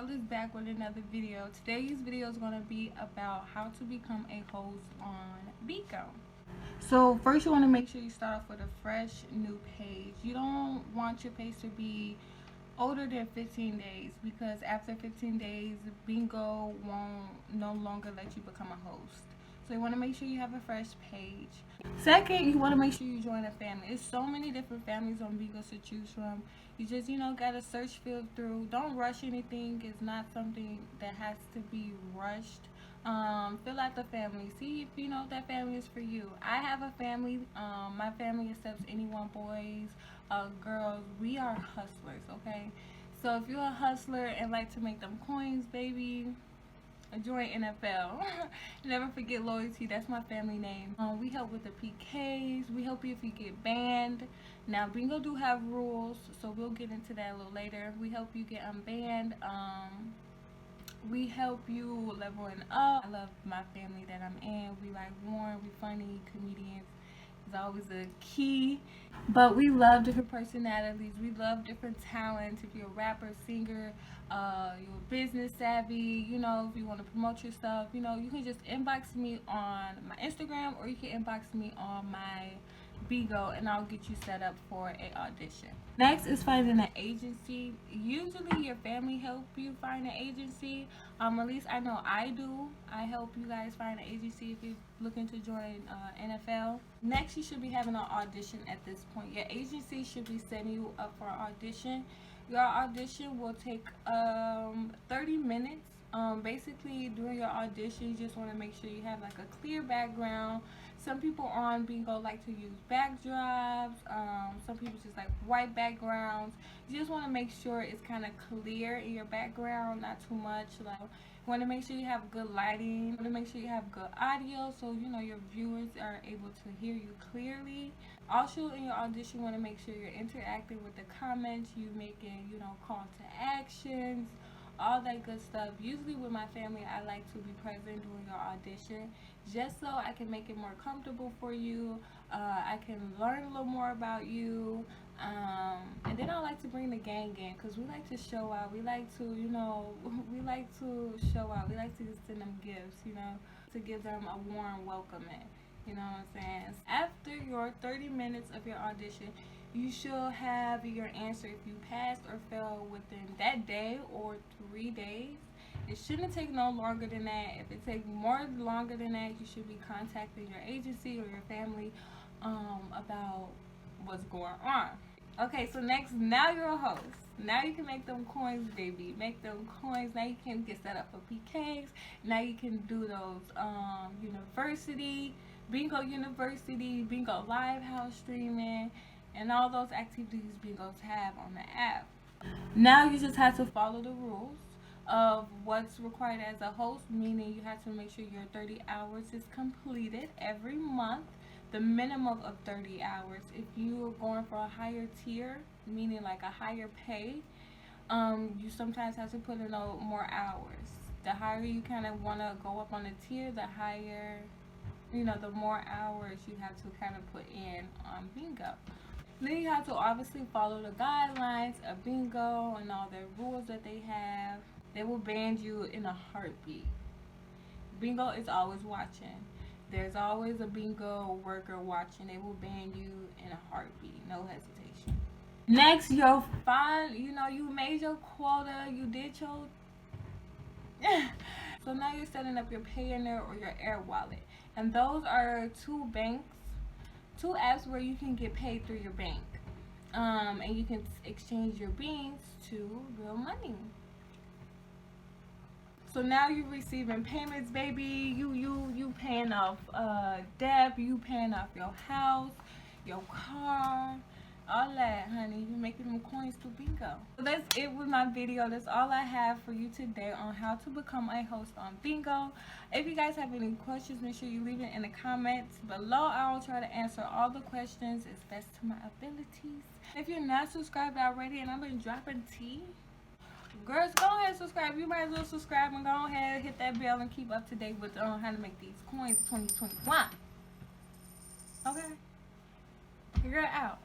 girl is back with another video. Today's video is going to be about how to become a host on Bigo. So first you want to make sure you start off with a fresh new page. You don't want your page to be older than 15 days because after 15 days Bigo won't no longer let you become a host. So you want to make sure you have a fresh page. Second, you want to make sure you join a family. There's so many different families on Bigo to choose from. You just, gotta search, fill through. Don't rush anything. It's not something that has to be rushed. Fill out the family. See if that family is for you. I have a family. My family accepts anyone, boys, girls. We are hustlers, okay? So if you're a hustler and like to make them coins, baby, join NFL. Never forget loyalty. That's my family name. We help with the PKs. We help you if you get banned. Now Bigo do have rules, so we'll get into that a little later. We help you get unbanned. We help you leveling up. I love my family that I'm in. We like warm, we funny, comedians is always a key. But we love different personalities. We love different talents. If you're a rapper, singer, you're business savvy, if you want to promote yourself, you can just inbox me on my Instagram or you can inbox me on my Bigo and I'll get you set up for an audition. Next is finding an agency. Usually your family help you find an agency. At least I know I do. I help you guys find an agency if you're looking to join NFL. Next, you should be having an audition at this point. Your agency should be setting you up for an audition. Your audition will take 30 minutes. Basically, during your audition, you just want to make sure you have like a clear background. Some people on Bigo like to use backdrops. Some people just like white backgrounds. You just want to make sure it's kind of clear in your background, not too much. Like, you want to make sure you have good lighting. You want to make sure you have good audio, so your viewers are able to hear you clearly. Also, in your audition, you want to make sure you're interacting with the comments. You making call to actions, all that good stuff. Usually with my family, I like to be present during your audition just so I can make it more comfortable for you. I can learn a little more about you, and then I like to bring the gang in because we like to show out. We like to we like to show out. We like to just send them gifts, to give them a warm welcoming. You know what I'm saying? After your 30 minutes of your audition, you should have your answer if you passed or failed within that day or 3 days. It shouldn't take no longer than that. If it takes longer than that, you should be contacting your agency or your family about what's going on. Okay, so next, now you're a host. Now you can make them coins, baby. Make them coins. Now you can get set up for PKs. Now you can do those Bigo University, Bigo Live House streaming, and all those activities Bigos have on the app. Now you just have to follow the rules of what's required as a host, meaning you have to make sure your 30 hours is completed every month, the minimum of 30 hours. If you are going for a higher tier, meaning like a higher pay, you sometimes have to put in more hours. The higher you kind of want to go up on the tier, the higher, the more hours you have to kind of put in on Bigo. Then you have to obviously follow the guidelines of Bigo and all their rules that they have. They will ban you in a heartbeat. Bigo is always watching. There's always a Bigo worker watching. They will ban you in a heartbeat, no hesitation. Next, you'll find, you made your quota, you did your... So now you're setting up your Payoneer or your Air Wallet. And those are two apps where you can get paid through your bank. And you can exchange your beans to real money. So now you're receiving payments, baby. You paying off debt, you paying off your house, your car, all that, honey. You making them coins to Bigo. So that's it with my video. That's all I have for you today on how to become a host on Bigo. If you guys have any questions, make sure you leave it in the comments below. I will try to answer all the questions as best to my abilities. If you're not subscribed already and I've been dropping tea, girls, go ahead and subscribe. You might as well subscribe and go ahead and hit that bell and keep up to date with how to make these coins 2021. Okay? You're out.